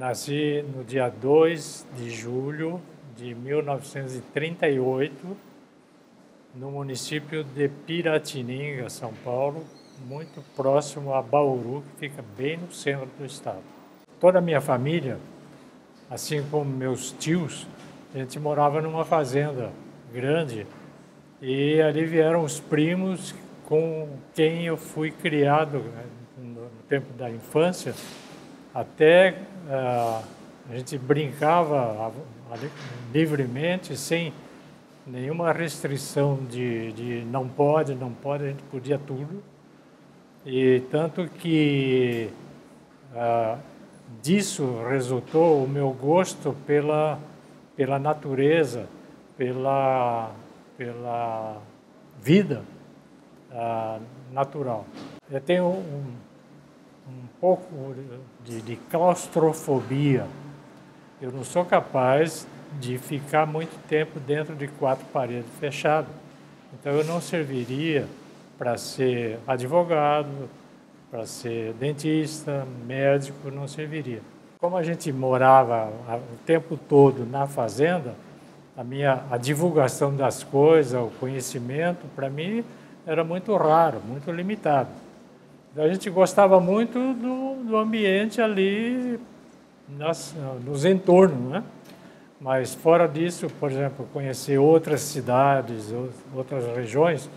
Nasci no dia 2 de julho de 1938, no município de Piratininga, São Paulo, muito próximo a Bauru, que fica bem no centro do estado. Toda a minha família, assim como meus tios, a gente morava numa fazenda grande e ali vieram os primos com quem eu fui criado, né, no tempo da infância. Até a gente brincava livremente, sem nenhuma restrição de não pode, a gente podia tudo. E tanto que disso resultou o meu gosto pela natureza, pela vida natural. Eu tenho um pouco de claustrofobia. Eu não sou capaz de ficar muito tempo dentro de quatro paredes fechadas. Então eu não serviria para ser advogado, para ser dentista, médico, não serviria. Como a gente morava o tempo todo na fazenda, a divulgação das coisas, o conhecimento, para mim, era muito raro, muito limitado. A gente gostava muito do ambiente ali, nos entornos, né? Mas fora disso, por exemplo, conhecer outras cidades, outras regiões,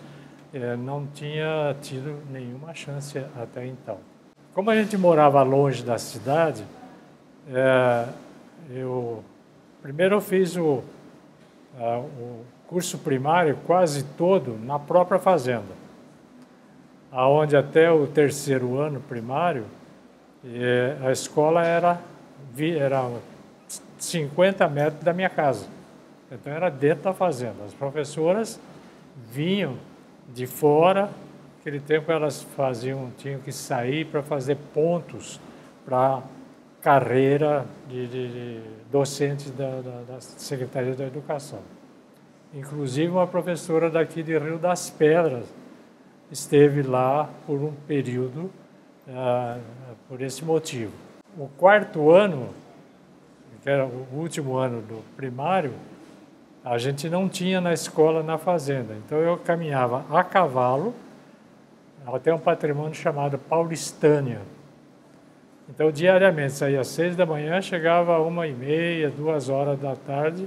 não tinha tido nenhuma chance até então. Como a gente morava longe da cidade, primeiro eu fiz o curso primário quase todo na própria fazenda, aonde até o terceiro ano primário, a escola era 50 metros da minha casa. Então era dentro da fazenda. As professoras vinham de fora, naquele tempo elas tinham que sair para fazer pontos para carreira de docentes da Secretaria da Educação. Inclusive uma professora daqui de Rio das Pedras esteve lá por um período, por esse motivo. O quarto ano, que era o último ano do primário, a gente não tinha na escola, na fazenda. Então eu caminhava a cavalo até um patrimônio chamado Paulistânia. Então diariamente saía às 6 da manhã, chegava às 1h30, 2 horas da tarde,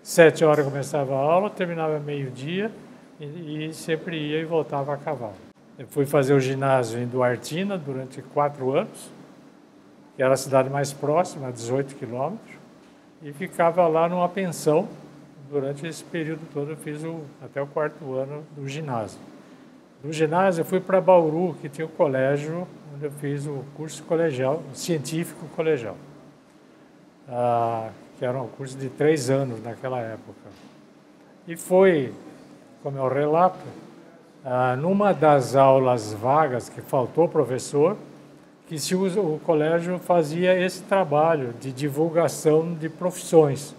7 horas começava a aula, terminava meio-dia, e sempre ia e voltava a cavalo. Eu fui fazer o ginásio em Duartina durante 4 anos, que era a cidade mais próxima, a 18 quilômetros, e ficava lá numa pensão. Durante esse período todo eu fiz até o quarto ano do ginásio. Do ginásio eu fui para Bauru, que tinha o colégio, onde eu fiz o curso colegial, científico colegial, que era um curso de 3 anos naquela época. E foi, como eu relato, numa das aulas vagas que faltou professor, que o colégio fazia esse trabalho de divulgação de profissões,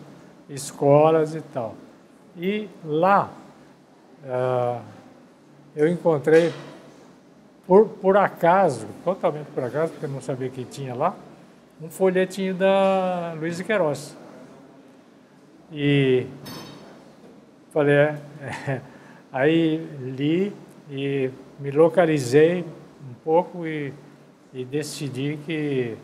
escolas e tal. E lá eu encontrei, por acaso, totalmente por acaso, porque eu não sabia que tinha lá, um folhetinho da Luiz de Queiroz. E falei, aí li e me localizei um pouco e decidi que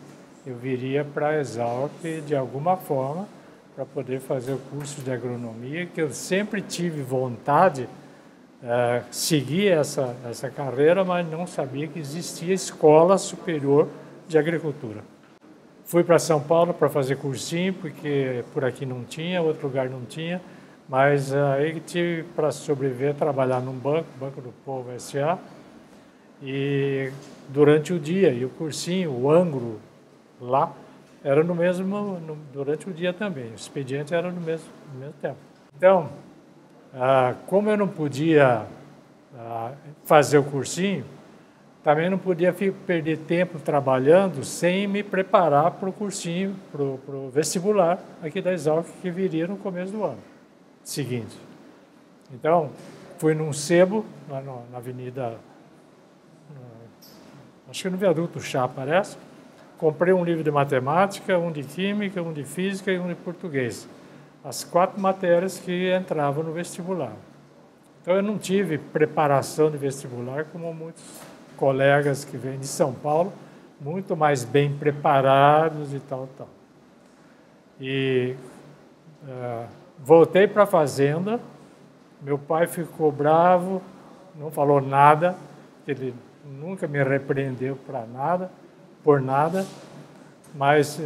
eu viria para a Exalc de alguma forma para poder fazer o curso de agronomia, que eu sempre tive vontade de seguir essa carreira, mas não sabia que existia escola superior de agricultura. Fui para São Paulo para fazer cursinho, porque por aqui não tinha, outro lugar não tinha, mas aí tive para sobreviver, trabalhar num Banco do Povo S.A., e durante o dia, e o cursinho, o ângulo lá, era durante o dia também, o expediente era no mesmo tempo. Então, como eu não podia fazer o cursinho, também não podia perder tempo trabalhando sem me preparar para o cursinho, para o vestibular aqui da Exalc, que viria no começo do ano seguinte. Então, fui num sebo, lá na avenida, acho que no Viaduto Chá, parece, comprei um livro de matemática, um de química, um de física e um de português. As 4 matérias que entravam no vestibular. Então, eu não tive preparação de vestibular como muitos colegas que vêm de São Paulo, muito mais bem preparados e tal, tal. E voltei para a fazenda, meu pai ficou bravo, não falou nada, ele nunca me repreendeu por nada, mas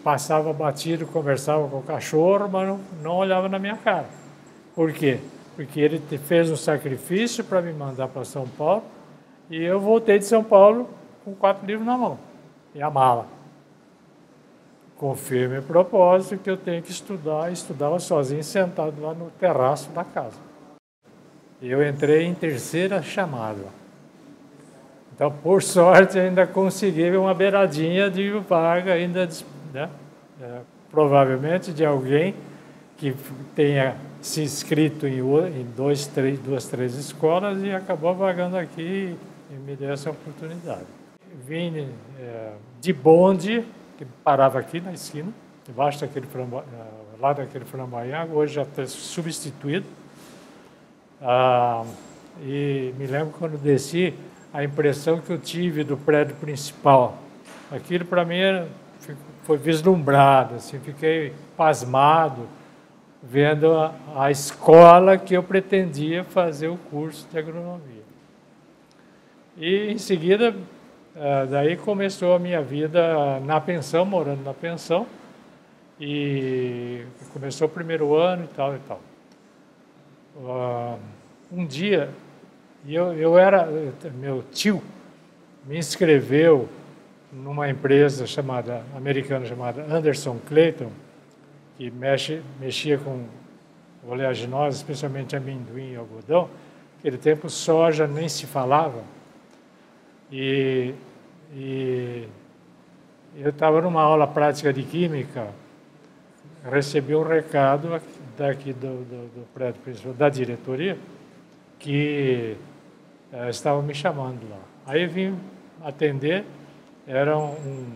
passava batido, conversava com o cachorro, mas não olhava na minha cara. Por quê? Porque ele fez um sacrifício para me mandar para São Paulo e eu voltei de São Paulo com 4 livros na mão e a mala. Com firme propósito que eu tenho que estudar, estudava sozinho, sentado lá no terraço da casa. Eu entrei em 3ª chamada. Então, por sorte, ainda consegui uma beiradinha de vaga, ainda, né? Provavelmente de alguém que tenha se inscrito em 2, 3 escolas e acabou vagando aqui e me deu essa oportunidade. Vim de bonde, que parava aqui na esquina, debaixo daquele lá daquele flamboyant, hoje já está substituído. E me lembro quando desci, a impressão que eu tive do prédio principal. Aquilo para mim foi vislumbrado, assim, fiquei pasmado, vendo a escola que eu pretendia fazer o curso de agronomia. E em seguida, daí começou a minha vida na pensão, morando na pensão, e começou o primeiro ano e tal e tal. Um dia, meu tio me inscreveu numa empresa americana chamada Anderson Clayton, que mexia com oleaginose, especialmente amendoim e algodão. Naquele tempo, soja nem se falava. E eu estava numa aula prática de química, recebi um recado daqui do prédio principal, da diretoria, que estavam me chamando lá. Aí eu vim atender, era um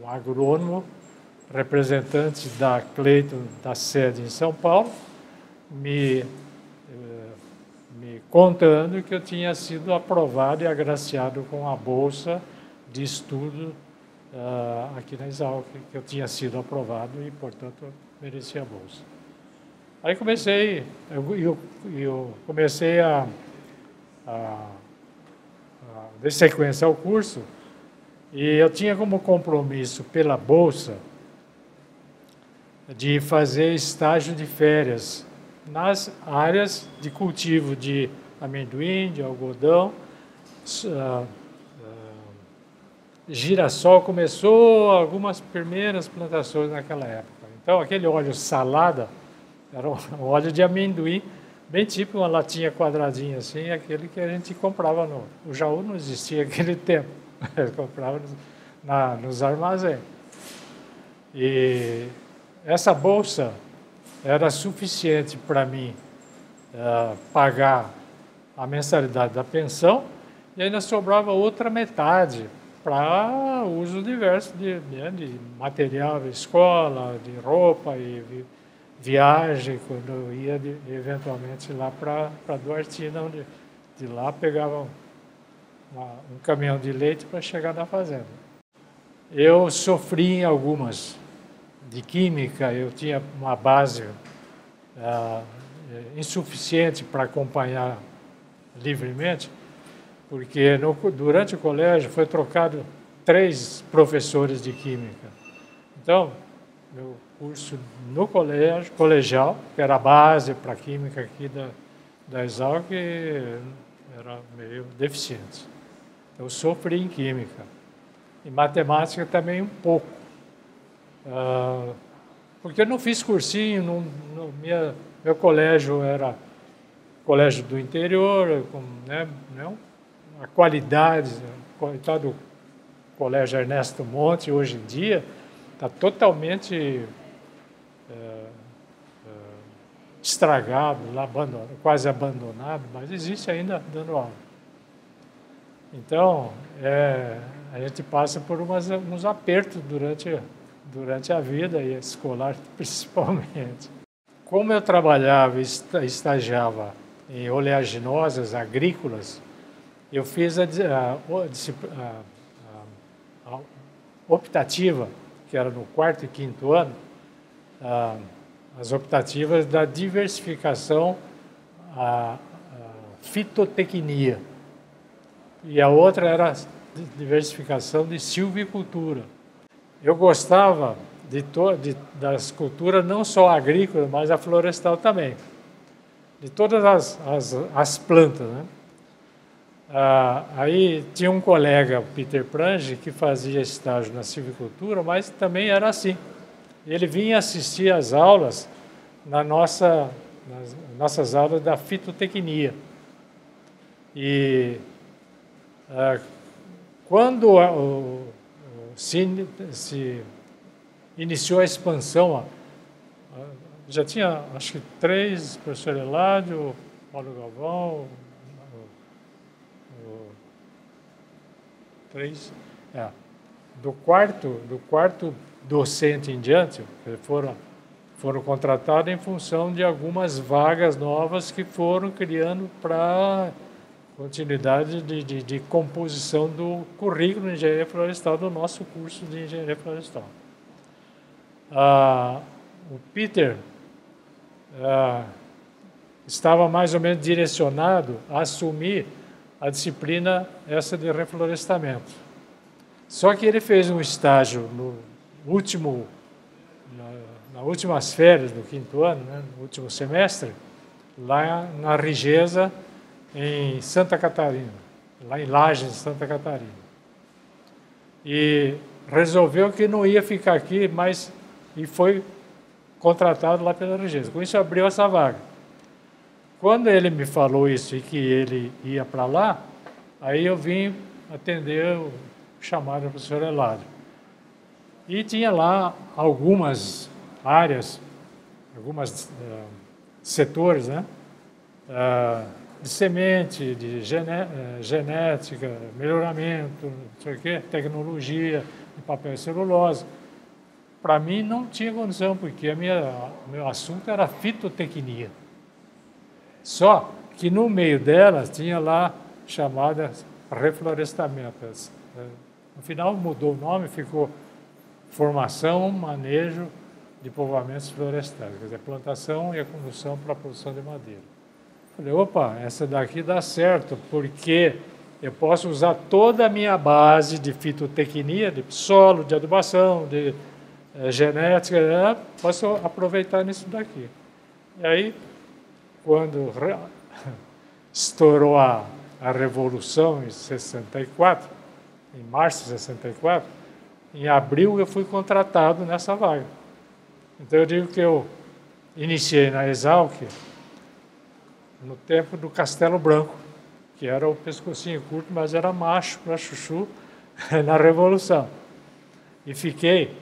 agrônomo, representante da Clayton, da sede em São Paulo, me contando que eu tinha sido aprovado e agraciado com a bolsa de estudo aqui na Exalc, que eu tinha sido aprovado e, portanto, merecia a bolsa. Aí eu comecei a sequenciar o curso e eu tinha como compromisso pela bolsa de fazer estágio de férias nas áreas de cultivo de amendoim, de algodão, girassol. Começou algumas primeiras plantações naquela época. Então, aquele óleo salada era um óleo de amendoim, bem típico, uma latinha quadradinha assim, aquele que a gente comprava o Jaú não existia naquele tempo, comprava nos armazéns. E essa bolsa era suficiente para mim pagar a mensalidade da pensão e ainda sobrava outra metade para uso diverso de material de escola, de roupa e viagem, quando eu ia eventualmente lá para Duartina, onde de lá pegava um caminhão de leite para chegar na fazenda. Eu sofri em algumas de química, eu tinha uma base insuficiente para acompanhar livremente, porque durante o colégio foi trocado 3 professores de química. Então, meu curso no colegial, que era a base para a química aqui da Exalc, era meio deficiente. Eu sofri em química. Em matemática também um pouco. Porque eu não fiz cursinho, meu colégio era colégio do interior, com a qualidade, coitado do colégio Ernesto Monte, hoje em dia, está totalmente estragado, lá quase abandonado, mas existe ainda dando aula. Então, a gente passa por uns apertos durante a vida, e escolar principalmente. Como eu trabalhava e estagiava em oleaginosas agrícolas, eu fiz a optativa, que era no quarto e quinto ano, as optativas da diversificação, a fitotecnia. E a outra era a diversificação de silvicultura. Eu gostava das culturas não só agrícolas, mas a florestal também. De todas as plantas, né? Aí tinha um colega, Peter Prange, que fazia estágio na silvicultura, mas também era assim. Ele vinha assistir às aulas nas nossas aulas da fitotecnia. E quando se iniciou a expansão, já tinha, acho que 3, o professor Eládio, o Paulo Galvão, 3, do quarto docente em diante, foram contratados em função de algumas vagas novas que foram criando para continuidade de composição do currículo de engenharia florestal do nosso curso de engenharia florestal. O Peter estava mais ou menos direcionado a assumir a disciplina essa de reflorestamento. Só que ele fez um estágio nas últimas férias do quinto ano, né, no último semestre, lá na Rigesa, em Santa Catarina, lá em Lages, Santa Catarina. E resolveu que não ia ficar aqui, e foi contratado lá pela Rigesa. Com isso, abriu essa vaga. Quando ele me falou isso e que ele ia para lá, aí eu vim atender o chamado do professor Eládio. E tinha lá algumas áreas, alguns setores, né? De semente, de genética, melhoramento, não sei o quê, tecnologia, de papel e celulose. Para mim não tinha condição, porque meu assunto era fitotecnia. Só que no meio delas tinha lá chamada reflorestamento. No final mudou o nome, ficou formação, manejo de povoamentos florestais, quer dizer, plantação e a condução para a produção de madeira. Falei, opa, essa daqui dá certo, porque eu posso usar toda a minha base de fitotecnia, de solo, de adubação, de genética, posso aproveitar nisso daqui. E aí, quando estourou a Revolução em 64, em março de 64, em abril eu fui contratado nessa vaga. Então eu digo que eu iniciei na Exalc no tempo do Castelo Branco, que era o pescocinho curto, mas era macho para chuchu na Revolução. E fiquei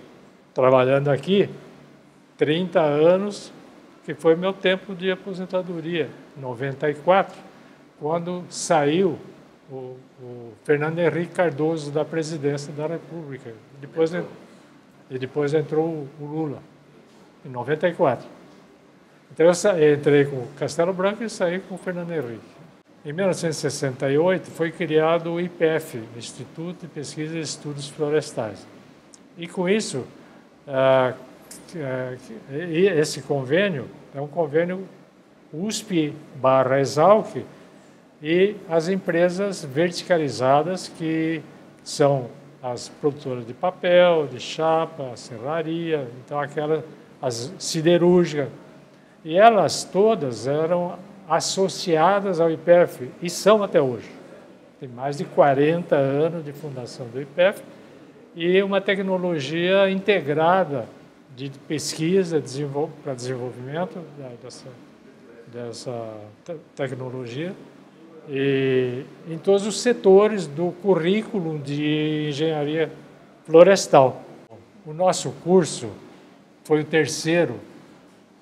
trabalhando aqui 30 anos, que foi meu tempo de aposentadoria, 94, quando saiu o Fernando Henrique Cardoso da presidência da República. Depois entrou o Lula, em 94. Então eu entrei com o Castelo Branco e saí com o Fernando Henrique. Em 1968 foi criado o IPF, Instituto de Pesquisa e Estudos Florestais. E com isso, esse convênio é um convênio USP/Exalc e as empresas verticalizadas, que são as produtoras de papel, de chapa, a serraria, então as siderúrgicas. E elas todas eram associadas ao IPF e são até hoje. Tem mais de 40 anos de fundação do IPF e uma tecnologia integrada de pesquisa para desenvolvimento dessa tecnologia e em todos os setores do currículo de engenharia florestal. O nosso curso foi o terceiro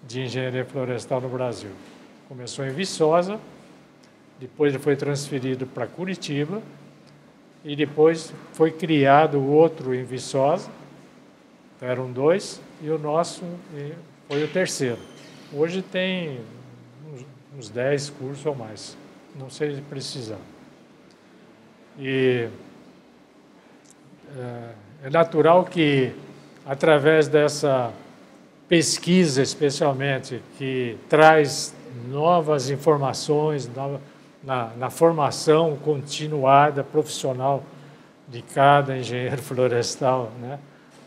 de engenharia florestal no Brasil. Começou em Viçosa, depois ele foi transferido para Curitiba, e depois foi criado o outro em Viçosa, então eram 2, e o nosso foi o terceiro. Hoje tem uns 10 cursos ou mais, não sei precisar. E é natural que, através dessa pesquisa, especialmente, que traz novas informações na formação continuada profissional de cada engenheiro florestal, né,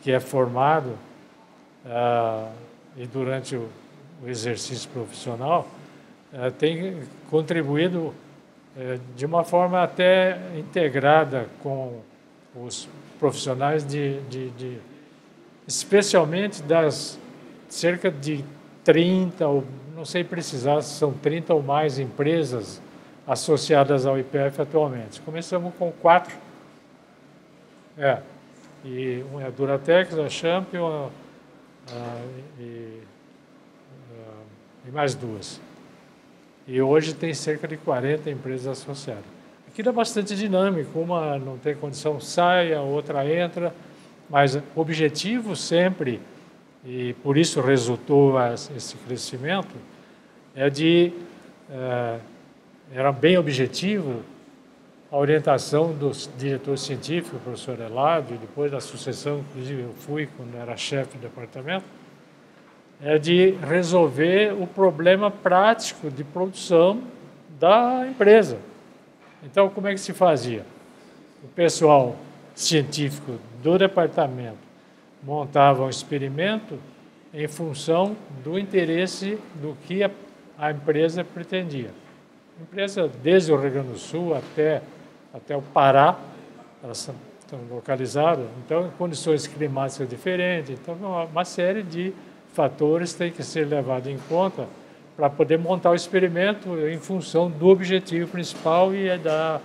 que é formado e durante o exercício profissional, tem contribuído de uma forma até integrada com os profissionais especialmente das cerca de 30, ou não sei precisar se são 30 ou mais empresas associadas ao IPF atualmente. Começamos com 4. E uma é a Duratex, a Champion e mais 2. E hoje tem cerca de 40 empresas associadas. Aquilo é bastante dinâmico, uma não tem condição, sai, a outra entra, mas o objetivo sempre, e por isso resultou esse crescimento, era bem objetivo a orientação do diretor científico, o professor Eládio, e depois da sucessão, inclusive eu fui quando era chefe do departamento, de resolver o problema prático de produção da empresa. Então, como é que se fazia? O pessoal científico do departamento montava um experimento em função do interesse do que a empresa pretendia. A empresa, desde o Rio Grande do Sul até o Pará, elas estão localizadas, então, em condições climáticas diferentes, então, uma série de fatores têm que ser levados em conta para poder montar o experimento em função do objetivo principal e da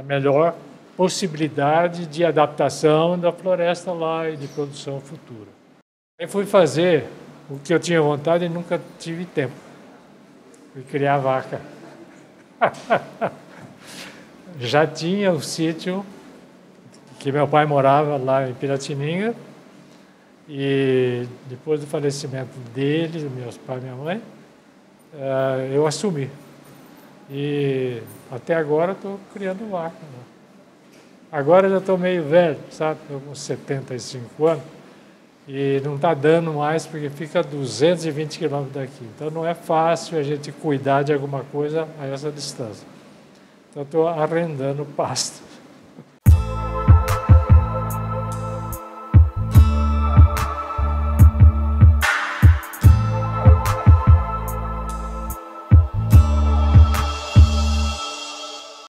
melhor possibilidade de adaptação da floresta lá e de produção futura. Aí fui fazer o que eu tinha vontade e nunca tive tempo. Fui criar vaca. Já tinha o sítio que meu pai morava lá em Piratininga, e depois do falecimento deles, meus pais e minha mãe, eu assumi. E até agora estou criando vaca. Né? Agora já estou meio velho, sabe? Estou com 75 anos e não está dando mais porque fica a 220 quilômetros daqui. Então não é fácil a gente cuidar de alguma coisa a essa distância. Então estou arrendando pasto.